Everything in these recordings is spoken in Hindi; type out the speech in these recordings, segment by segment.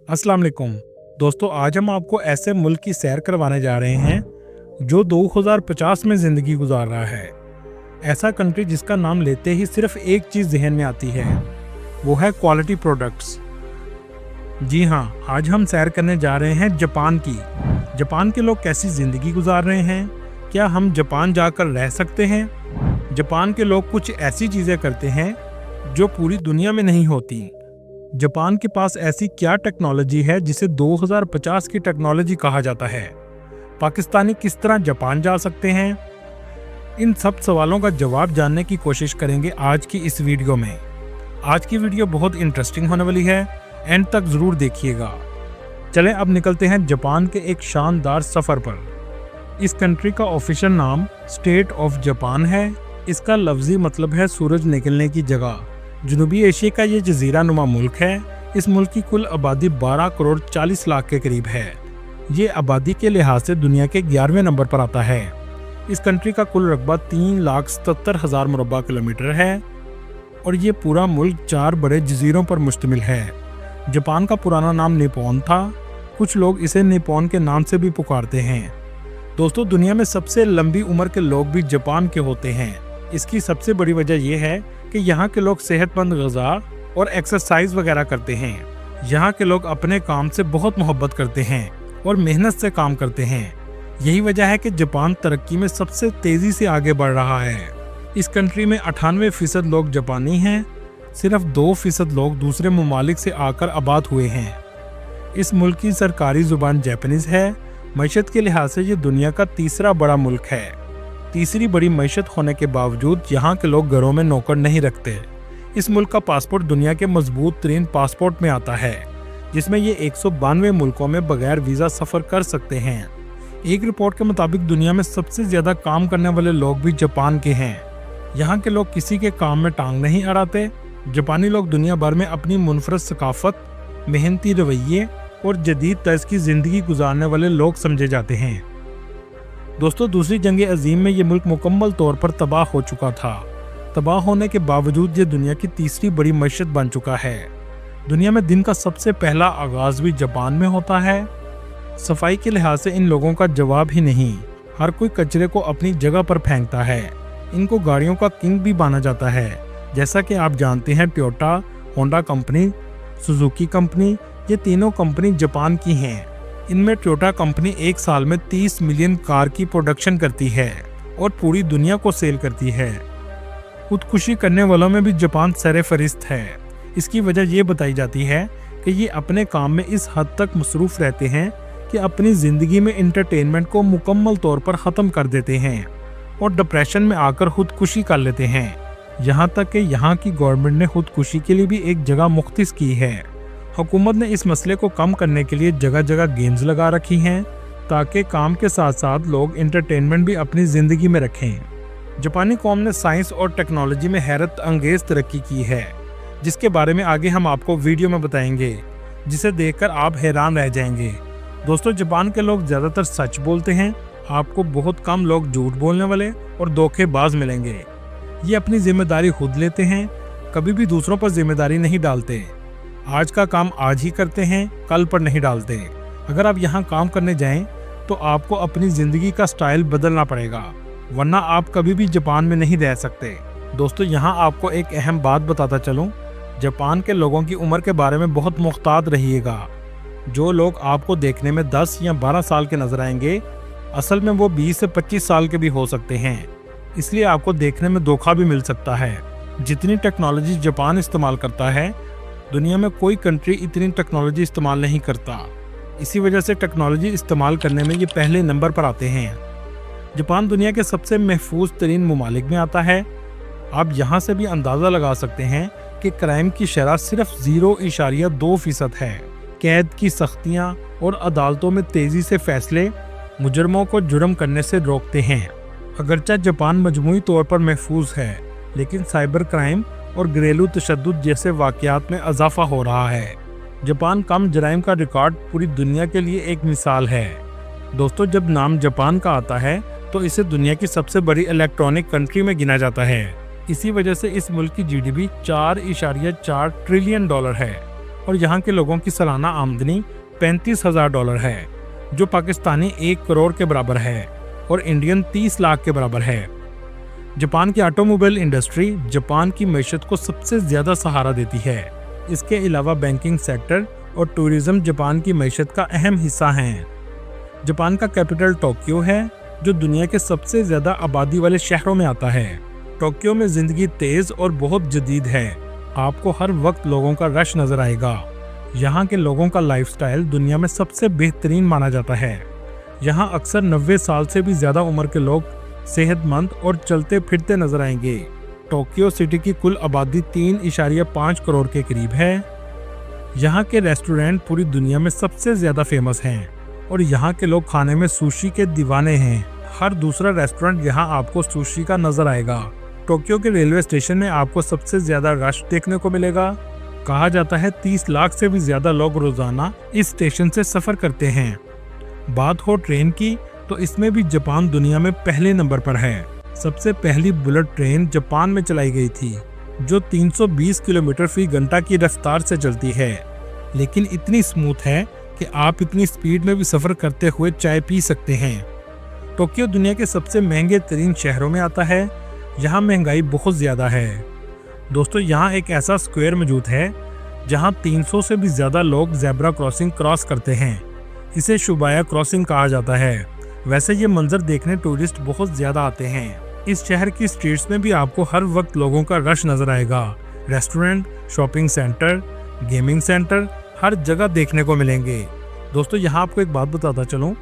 अस्सलाम वालेकुम दोस्तों, आज हम आपको ऐसे मुल्क की सैर करवाने जा रहे हैं जो 2050 में ज़िंदगी गुजार रहा है। ऐसा कंट्री जिसका नाम लेते ही सिर्फ एक चीज़ जहन में आती है, वो है क्वालिटी प्रोडक्ट्स। जी हाँ, आज हम सैर करने जा रहे हैं जापान की। जापान के लोग कैसी ज़िंदगी गुजार रहे हैं, क्या हम जापान जाकर रह सकते हैं? जापान के लोग कुछ ऐसी चीज़ें करते हैं जो पूरी दुनिया में नहीं होती। जापान के पास ऐसी क्या टेक्नोलॉजी है जिसे 2050 की टेक्नोलॉजी कहा जाता है? पाकिस्तानी किस तरह जापान जा सकते हैं? इन सब सवालों का जवाब जानने की कोशिश करेंगे आज की इस वीडियो में। आज की वीडियो बहुत इंटरेस्टिंग होने वाली है, एंड तक ज़रूर देखिएगा। चलें अब निकलते हैं जापान के एक शानदार सफ़र पर। इस कंट्री का ऑफिशियल नाम स्टेट ऑफ जापान है। इसका लफ्ज़ी मतलब है सूरज निकलने की जगह। जनूबी एशिया का ये जजीरा नुमा मुल्क है। इस मुल्क की कुल आबादी 12 करोड़ 40 लाख के करीब है। ये आबादी के लिहाज से दुनिया के 11वें नंबर पर आता है। इस कंट्री का कुल रकबा 3,77,000 मुरब्बा किलोमीटर है और ये पूरा मुल्क 4 बड़े जजीरों पर मुश्तमिल है। जापान का पुराना नाम निप्पॉन था। कुछ लोग इसे निप्पॉन के नाम से भी पुकारते हैं। दोस्तों, दुनिया में सबसे लंबी उम्र के लोग भी जापान के होते हैं। इसकी सबसे बड़ी वजह यह है कि यहाँ के लोग सेहतमंद ग़िज़ा और एक्सरसाइज वगैरह करते हैं। यहाँ के लोग अपने काम से बहुत मोहब्बत करते हैं और मेहनत से काम करते हैं। यही वजह है कि जापान तरक्की में सबसे तेज़ी से आगे बढ़ रहा है। इस कंट्री में 98% लोग जापानी हैं। सिर्फ 2% लोग दूसरे ममालिक से आकर आबाद हुए हैं। इस मुल्क की सरकारी ज़ुबान जापानीज़ है। मईशत के लिहाज से ये दुनिया का तीसरा बड़ा मुल्क है। तीसरी बड़ी मईशत होने के बावजूद यहाँ के लोग घरों में नौकर नहीं रखते। इस मुल्क का पासपोर्ट दुनिया के मजबूत तरीन पासपोर्ट में आता है, जिसमें ये 192 मुल्कों में बगैर वीज़ा सफ़र कर सकते हैं। एक रिपोर्ट के मुताबिक दुनिया में सबसे ज़्यादा काम करने वाले लोग भी जापान के हैं। यहाँ के लोग किसी के काम में टांग नहीं अड़ाते। जापानी लोग दुनिया भर में अपनी मुनफरद सकाफत, मेहनती रवैये और जदीद तर्ज की ज़िंदगी गुजारने वाले लोग समझे जाते हैं। दोस्तों, दूसरी जंग अजीम में ये मुल्क मुकम्मल तौर पर तबाह हो चुका था। तबाह होने के बावजूद ये दुनिया की तीसरी बड़ी मईशत बन चुका है। दुनिया में दिन का सबसे पहला आगाज़ भी जापान में होता है। सफाई के लिहाज से इन लोगों का जवाब ही नहीं। हर कोई कचरे को अपनी जगह पर फेंकता है। इनको गाड़ियों का किंग भी माना जाता है। जैसा कि आप जानते हैं, Toyota, Honda company, Suzuki company, ये तीनों कंपनी जापान की हैं। इनमें टोयोटा कंपनी एक साल में 30 मिलियन कार की प्रोडक्शन करती है और पूरी दुनिया को सेल करती है। खुदकुशी करने वालों में भी जापान सरफहरिस्त है। इसकी वजह ये बताई जाती है कि ये अपने काम में इस हद तक मसरूफ़ रहते हैं कि अपनी ज़िंदगी में इंटरटेनमेंट को मुकम्मल तौर पर ख़त्म कर देते हैं और डिप्रेशन में आकर खुदकुशी कर लेते हैं। यहाँ तक कि यहाँ की गवर्नमेंट ने खुदकुशी के लिए भी एक जगह मुख्तस की है। हुकूमत ने इस मसले को कम करने के लिए जगह जगह गेम्स लगा रखी हैं ताकि काम के साथ साथ लोग इंटरटेनमेंट भी अपनी ज़िंदगी में रखें। जापानी कौम ने साइंस और टेक्नोलॉजी में हैरत अंगेज़ तरक्की की है, जिसके बारे में आगे हम आपको वीडियो में बताएंगे, जिसे देखकर आप हैरान रह जाएंगे। दोस्तों, जापान के लोग ज़्यादातर सच बोलते हैं। आपको बहुत कम लोग झूठ बोलने वाले और धोखेबाज मिलेंगे। ये अपनी जिम्मेदारी खुद लेते हैं, कभी भी दूसरों पर जिम्मेदारी नहीं डालते। आज का काम आज ही करते हैं, कल पर नहीं डालते। अगर आप यहाँ काम करने जाएं तो आपको अपनी ज़िंदगी का स्टाइल बदलना पड़ेगा, वरना आप कभी भी जापान में नहीं रह सकते। दोस्तों, यहाँ आपको एक अहम बात बताता चलूँ। जापान के लोगों की उम्र के बारे में बहुत मुहतात रहिएगा। जो लोग आपको देखने में 10 या 12 साल के नजर आएंगे, असल में वो 20 से 25 साल के भी हो सकते हैं। इसलिए आपको देखने में धोखा भी मिल सकता है। जितनी टेक्नोलॉजी जापान इस्तेमाल करता है, दुनिया में कोई कंट्री इतनी टेक्नोलॉजी इस्तेमाल नहीं करता। इसी वजह से टेक्नोलॉजी इस्तेमाल करने में ये पहले नंबर पर आते हैं। जापान दुनिया के सबसे महफूज तरीन ममालिक में आता है। आप यहाँ से भी अंदाज़ा लगा सकते हैं कि क्राइम की शरह सिर्फ 0.2% है। कैद की सख्तियाँ और अदालतों में तेज़ी से फैसले मुजरमों को जुर्म करने से रोकते हैं। अगरचे जापान मजमूई तौर पर महफूज है, लेकिन साइबर क्राइम और घरेलू तशद्दुद जैसे वाक़यात में इजाफा हो रहा है। जापान कम जराइम का रिकॉर्ड पूरी दुनिया के लिए एक मिसाल है। दोस्तों, जब नाम जापान का आता है तो इसे दुनिया की सबसे बड़ी इलेक्ट्रॉनिक कंट्री में गिना जाता है। इसी वजह से इस मुल्क की GDP $4.4 ट्रिलियन है। और यहाँ के लोगों की सालाना आमदनी $35,000 है, जो पाकिस्तानी 1 करोड़ के बराबर है और इंडियन 30 लाख के बराबर है। जापान की ऑटोमोबाइल इंडस्ट्री जापान की मैशत को सबसे ज़्यादा सहारा देती है। इसके अलावा बैंकिंग सेक्टर और टूरिज्म जापान की मैशत का अहम हिस्सा हैं। जापान का कैपिटल टोक्यो है, जो दुनिया के सबसे ज़्यादा आबादी वाले शहरों में आता है। टोक्यो में ज़िंदगी तेज़ और बहुत जदीद है। आपको हर वक्त लोगों का रश नज़र आएगा। यहाँ के लोगों का लाइफस्टाइल दुनिया में सबसे बेहतरीन माना जाता है। यहाँ अक्सर 90 साल से भी ज़्यादा उम्र के लोग सेहतमंद और चलते फिरते नजर आएंगे। टोक्यो सिटी की कुल आबादी 3.5 करोड़ के करीब है। यहाँ के रेस्टोरेंट पूरी दुनिया में सबसे ज़्यादा फेमस हैं और यहाँ के लोग खाने में सुशी के दीवाने हैं। हर दूसरा रेस्टोरेंट यहाँ आपको सुशी का नजर आएगा। टोक्यो के रेलवे स्टेशन में आपको सबसे ज़्यादा रश देखने को मिलेगा। कहा जाता है 30 लाख से भी ज़्यादा लोग रोज़ाना इस स्टेशन से सफ़र करते हैं। बात हो ट्रेन की, तो इसमें भी जापान दुनिया में पहले नंबर पर है। सबसे पहली बुलेट ट्रेन जापान में चलाई गई थी, जो 320 किलोमीटर फी घंटा की रफ्तार से चलती है, लेकिन इतनी स्मूथ है कि आप इतनी स्पीड में भी सफ़र करते हुए चाय पी सकते हैं। टोक्यो दुनिया के सबसे महंगे तरीन शहरों में आता है। यहाँ महंगाई बहुत ज़्यादा है। दोस्तों, यहाँ एक ऐसा स्क्वायर मौजूद है जहाँ 300 से भी ज़्यादा लोग ज़ेब्रा क्रॉसिंग क्रॉस करते हैं। इसे शुबाया क्रॉसिंग कहा जाता है। वैसे ये मंजर देखने टूरिस्ट बहुत ज़्यादा आते हैं। इस शहर की स्ट्रीट्स में भी आपको हर वक्त लोगों का रश नज़र आएगा। Restaurant, shopping centre, gaming centre हर जगह देखने को मिलेंगे। दोस्तों, यहाँ आपको एक बात बताता चलूँ,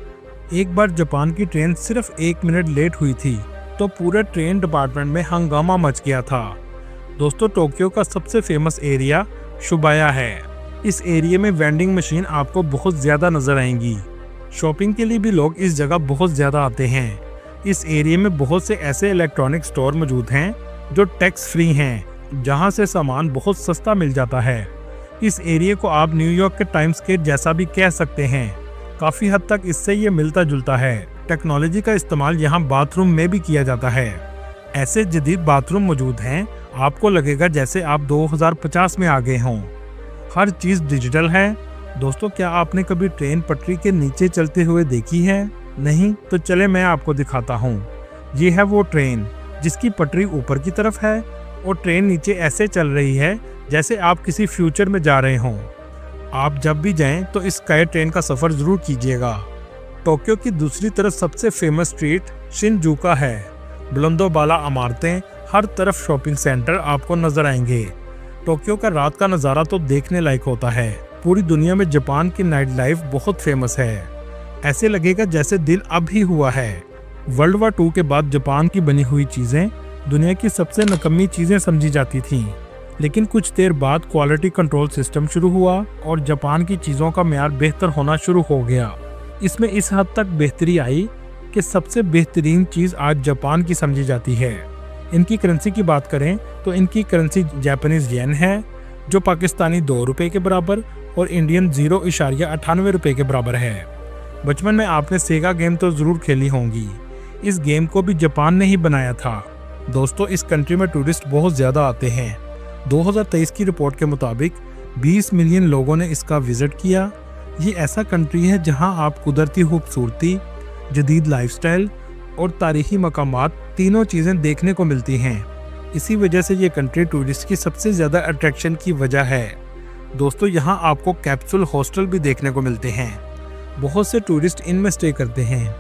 एक बार जापान की ट्रेन सिर्फ 1 मिनट लेट हुई थी तो पूरे ट्रेन डिपार्टमेंट में हंगामा मच गया था। दोस्तों, टोक्यो का सबसे फेमस एरिया शुबाया है। इस एरिया में वेंडिंग मशीन आपको बहुत ज़्यादा नज़र आएंगी। शॉपिंग के लिए भी लोग इस जगह बहुत ज़्यादा आते हैं। इस एरिया में बहुत से ऐसे इलेक्ट्रॉनिक स्टोर मौजूद हैं जो टैक्स फ्री हैं, जहां से सामान बहुत सस्ता मिल जाता है। इस एरिया को आप न्यूयॉर्क के टाइम स्क्वायर जैसा भी कह सकते हैं। काफ़ी हद तक इससे ये मिलता जुलता है। टेक्नोलॉजी का इस्तेमाल यहाँ बाथरूम में भी किया जाता है। ऐसे जदीद बाथरूम मौजूद हैं, आपको लगेगा जैसे आप 2050 में आ गए हों। हर चीज़ डिजिटल है। दोस्तों, क्या आपने कभी ट्रेन पटरी के नीचे चलते हुए देखी है? नहीं? तो चले मैं आपको दिखाता हूँ। ये है वो ट्रेन जिसकी पटरी ऊपर की तरफ है और ट्रेन नीचे ऐसे चल रही है जैसे आप किसी फ्यूचर में जा रहे हों। आप जब भी जाएं तो इस स्काई ट्रेन का सफ़र ज़रूर कीजिएगा। टोक्यो की दूसरी तरफ सबसे फेमस स्ट्रीट शिनजुका है। बुलंदोबाला इमारतें, हर तरफ शॉपिंग सेंटर आपको नजर आएंगे। टोक्यो का रात का नज़ारा तो देखने लायक होता है। पूरी दुनिया में जापान की नाइट लाइफ बहुत फेमस है। ऐसे लगेगा जैसे दिन अब ही हुआ है। वर्ल्ड वार 2 के बाद जापान की बनी हुई चीज़ें दुनिया की सबसे नकम्मी चीज़ें समझी जाती थीं, लेकिन कुछ देर बाद क्वालिटी कंट्रोल सिस्टम शुरू हुआ और जापान की चीज़ों का म्यार बेहतर होना शुरू हो गया। इसमें इस हद तक बेहतरी आई कि सबसे बेहतरीन चीज़ आज जापान की समझी जाती है। इनकी करेंसी की बात करें तो इनकी करेंसी जापानीज येन है, जो पाकिस्तानी 2 रुपये के बराबर और इंडियन 0.98 रुपये के बराबर है। बचपन में आपने सेगा गेम तो ज़रूर खेली होंगी। इस गेम को भी जापान ने ही बनाया था। दोस्तों, इस कंट्री में टूरिस्ट बहुत ज़्यादा आते हैं। 2023 की रिपोर्ट के मुताबिक 20 मिलियन लोगों ने इसका विज़िट किया। ये ऐसा कंट्री है जहां आप कुदरती खूबसूरती, जदीद लाइफस्टाइल और तारीखी मकामात तीनों चीज़ें देखने को मिलती हैं। इसी वजह से ये कंट्री टूरिस्ट की सबसे ज़्यादा अट्रैक्शन की वजह है। दोस्तों, यहाँ आपको कैप्सूल हॉस्टल भी देखने को मिलते हैं। बहुत से टूरिस्ट इनमें स्टे करते हैं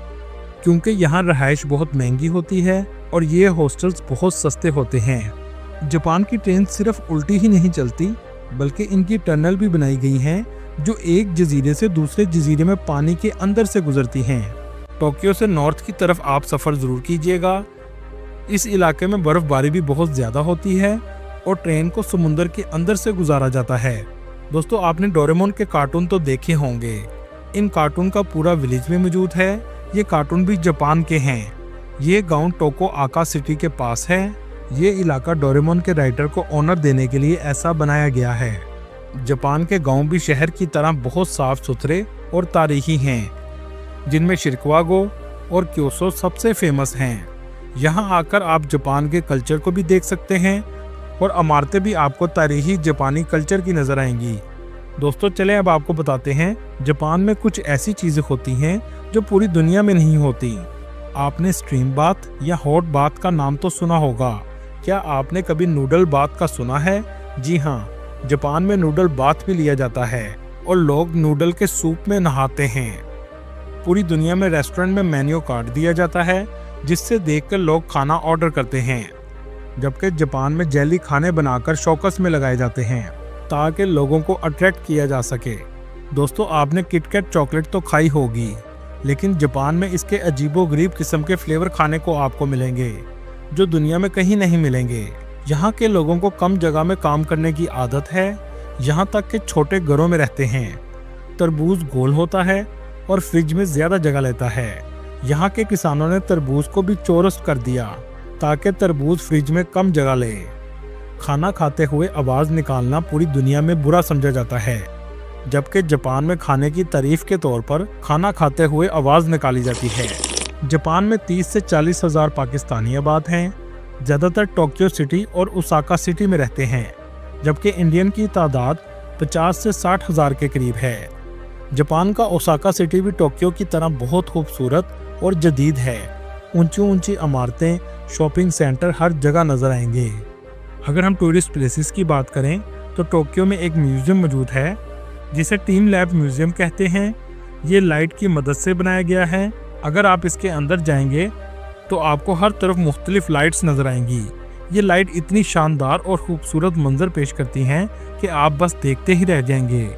क्योंकि यहाँ रहाइश बहुत महंगी होती है और ये हॉस्टल्स बहुत सस्ते होते हैं। जापान की ट्रेन सिर्फ उल्टी ही नहीं चलती, बल्कि इनकी टनल भी बनाई गई हैं जो एक जजीरे से दूसरे जजीरे में पानी के अंदर से गुजरती हैं। टोक्यो से नॉर्थ की तरफ आप सफ़र ज़रूर कीजिएगा। इस इलाके में बर्फ़बारी भी बहुत ज़्यादा होती है और ट्रेन को समुंदर के अंदर से गुजारा जाता है। दोस्तों, आपने डोरेमोन के कार्टून तो देखे होंगे। इन कार्टून का पूरा विलेज में मौजूद है। ये कार्टून भी जापान के हैं। ये गांव टोको आका सिटी के पास है। ये इलाका डोरेमोन के राइटर को ऑनर देने के लिए ऐसा बनाया गया है। जापान के गांव भी शहर की तरह बहुत साफ सुथरे और तारीखी हैं, जिनमें शिरकागो और क्योटो सबसे फेमस हैं। यहाँ आकर आप जापान के कल्चर को भी देख सकते हैं और इमारतें भी आपको तारीखी जापानी कल्चर की नज़र आएंगी। दोस्तों चले अब आपको बताते हैं जापान में कुछ ऐसी चीजें होती हैं जो पूरी दुनिया में नहीं होती। आपने स्ट्रीम बाथ या हॉट बाथ का नाम तो सुना होगा। क्या आपने कभी नूडल बाथ का सुना है? जी हाँ, जापान में नूडल बाथ भी लिया जाता है और लोग नूडल के सूप में नहाते हैं। पूरी दुनिया में रेस्टोरेंट में मेन्यू कार्ड दिया जाता है जिससे देखकर लोग खाना ऑर्डर करते हैं, जबकि जापान में जेली खाने बनाकर शोकस में लगाए जाते हैं ताकि लोगों को अट्रैक्ट किया जा सके। दोस्तों आपने किटकैट चॉकलेट तो खाई होगी, लेकिन जापान में इसके अजीबोगरीब किस्म के फ्लेवर खाने को आपको मिलेंगे जो दुनिया में कहीं नहीं मिलेंगे। यहाँ के लोगों को कम जगह में काम करने की आदत है, यहाँ तक कि छोटे घरों में रहते हैं। तरबूज गोल होता है और फ्रिज में ज्यादा जगह लेता है। यहाँ के किसानों ने तरबूज को भी चौरस कर दिया ताकि तरबूज फ्रिज में कम जगह ले। खाना खाते हुए आवाज निकालना पूरी दुनिया में बुरा समझा जाता है, जबकि जापान में खाने की तारीफ के तौर पर खाना खाते हुए आवाज निकाली जाती है। जापान में 30 से 40 हजार पाकिस्तानी आबाद हैं। ज्यादातर टोक्यो सिटी और ओसाका सिटी में रहते हैं, जबकि इंडियन की तादाद 50 से 60 हजार के करीब है। जापान का ओसाका सिटी भी टोक्यो की तरह बहुत खूबसूरत और जदीद है। ऊंची ऊंची इमारतें, शॉपिंग सेंटर हर जगह नजर आएंगे। अगर हम टूरिस्ट प्लेसेस की बात करें तो टोक्यो में एक म्यूजियम मौजूद है जिसे टीम लैब म्यूजियम कहते हैं। ये लाइट की मदद से बनाया गया है। अगर आप इसके अंदर जाएंगे तो आपको हर तरफ मुख्तलिफ लाइट्स नजर आएंगी। ये लाइट इतनी शानदार और खूबसूरत मंजर पेश करती हैं कि आप बस देखते ही रह जाएंगे।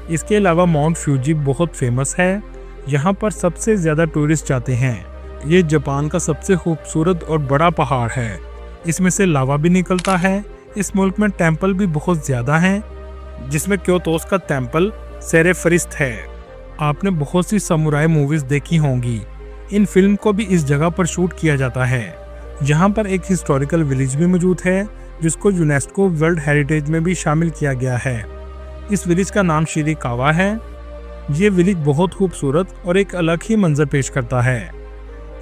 इसके अलावा माउंट फ्यूजी बहुत फेमस है, यहाँ पर सबसे ज़्यादा टूरिस्ट जाते हैं। ये जापान का सबसे खूबसूरत और बड़ा पहाड़ है, इसमें से लावा भी निकलता है। इस मुल्क में टेम्पल भी बहुत ज़्यादा हैं, जिसमें क्योतोस का टेम्पल सेरेफरिस्त है। आपने बहुत सी समुराई मूवीज़ देखी होंगी। इन फिल्म को भी इस जगह पर शूट किया जाता है। यहाँ पर एक हिस्टोरिकल विलेज भी मौजूद है जिसको यूनेस्को वर्ल्ड हेरिटेज में भी शामिल किया गया है। इस विलेज का नाम शिरिकावा है। ये विलेज बहुत खूबसूरत और एक अलग ही मंजर पेश करता है।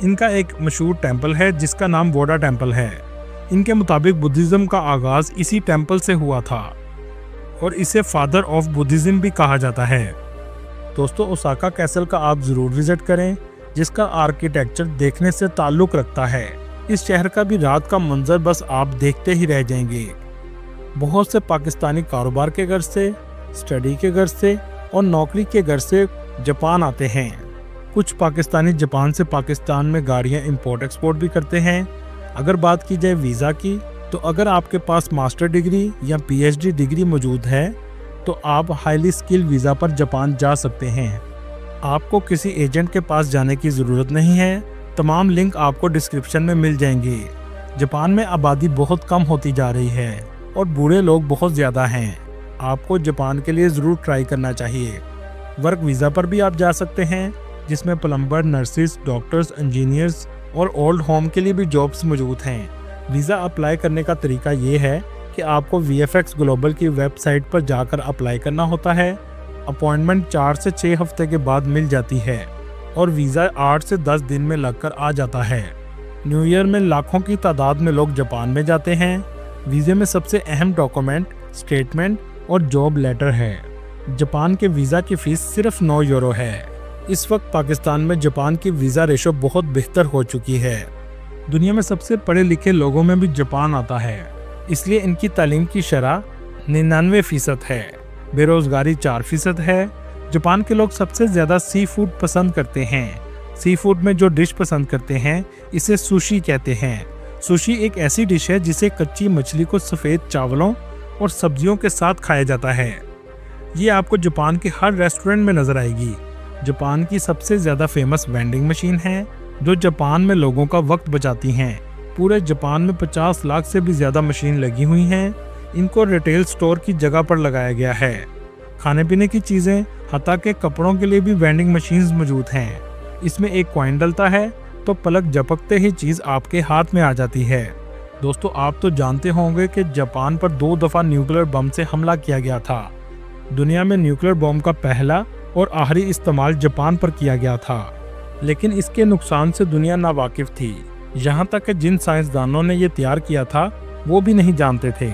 इनका एक मशहूर टेम्पल है जिसका नाम बोडा टेम्पल है। इनके मुताबिक बुद्धिज्म का आगाज इसी टेम्पल से हुआ था और इसे फादर ऑफ बुद्धिज्म भी कहा जाता है। दोस्तों ओसाका कैसल का आप जरूर विजिट करें, जिसका आर्किटेक्चर देखने से ताल्लुक रखता है। इस शहर का भी रात का मंजर बस आप देखते ही रह जाएंगे। बहुत से पाकिस्तानी कारोबार के घर से, स्टडी के घर से और नौकरी के घर से जापान आते हैं। कुछ पाकिस्तानी जापान से पाकिस्तान में गाड़ियां इंपोर्ट एक्सपोर्ट भी करते हैं। अगर बात की जाए वीज़ा की, तो अगर आपके पास मास्टर डिग्री या पीएचडी डिग्री मौजूद है तो आप हाईली स्किल वीज़ा पर जापान जा सकते हैं। आपको किसी एजेंट के पास जाने की ज़रूरत नहीं है। तमाम लिंक आपको डिस्क्रिप्शन में मिल जाएंगे। जापान में आबादी बहुत कम होती जा रही है और बूढ़े लोग बहुत ज़्यादा हैं। आपको जापान के लिए ज़रूर ट्राई करना चाहिए। वर्क वीज़ा पर भी आप जा सकते हैं, जिसमें प्लम्बर, नर्सिस, डॉक्टर्स, इंजीनियर्स और ओल्ड होम के लिए भी जॉब्स मौजूद हैं। वीज़ा अप्लाई करने का तरीका ये है कि आपको VFX ग्लोबल की वेबसाइट पर जाकर अप्लाई करना होता है। अपॉइंटमेंट 4 से 6 हफ्ते के बाद मिल जाती है और वीज़ा 8 से 10 दिन में लगकर आ जाता है। न्यू ईयर में लाखों की तादाद में लोग जापान में जाते हैं। वीज़े में सबसे अहम डॉक्यूमेंट स्टेटमेंट और जॉब लेटर है। जापान के वीज़ा की फ़ीस सिर्फ 9 यूरो है। इस वक्त पाकिस्तान में जापान की वीज़ा रेशो बहुत बेहतर हो चुकी है। दुनिया में सबसे पढ़े लिखे लोगों में भी जापान आता है, इसलिए इनकी तालीम की शरह 99% है। बेरोजगारी 4% है। जापान के लोग सबसे ज़्यादा सी फूड पसंद करते हैं। सी फूड में जो डिश पसंद करते हैं इसे सुशी कहते हैं। सुशी एक ऐसी डिश है जिसे कच्ची मछली को सफ़ेद चावलों और सब्जियों के साथ खाया जाता है। ये आपको जापान के हर रेस्टोरेंट में नज़र आएगी। जापान की सबसे ज़्यादा फेमस वेंडिंग मशीन है जो जापान में लोगों का वक्त बचाती हैं। पूरे जापान में 50 लाख से भी ज़्यादा मशीन लगी हुई हैं। इनको रिटेल स्टोर की जगह पर लगाया गया है। खाने पीने की चीज़ें, हत्ता के कपड़ों के लिए भी वेंडिंग मशीन्स मौजूद हैं। इसमें एक कॉइन डलता है तो पलक झपकते ही चीज़ आपके हाथ में आ जाती है। दोस्तों आप तो जानते होंगे कि जापान पर 2 दफ़ा न्यूक्लियर बम से हमला किया गया था। दुनिया में न्यूक्लियर बम का पहला और आखिरी इस्तेमाल जापान पर किया गया था, लेकिन इसके नुकसान से दुनिया नावाकिफ थी। यहाँ तक कि जिन साइंसदानों ने ये तैयार किया था वो भी नहीं जानते थे।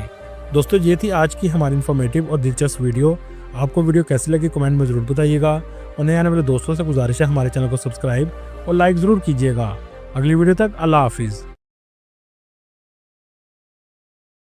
दोस्तों ये थी आज की हमारी इन्फॉर्मेटिव और दिलचस्प वीडियो। आपको वीडियो कैसी लगी कमेंट में ज़रूर बताइएगा और नए आने वाले दोस्तों से गुजारिश है हमारे चैनल को सब्सक्राइब और लाइक ज़रूर कीजिएगा। अगली वीडियो तक अल्लाह हाफिज़।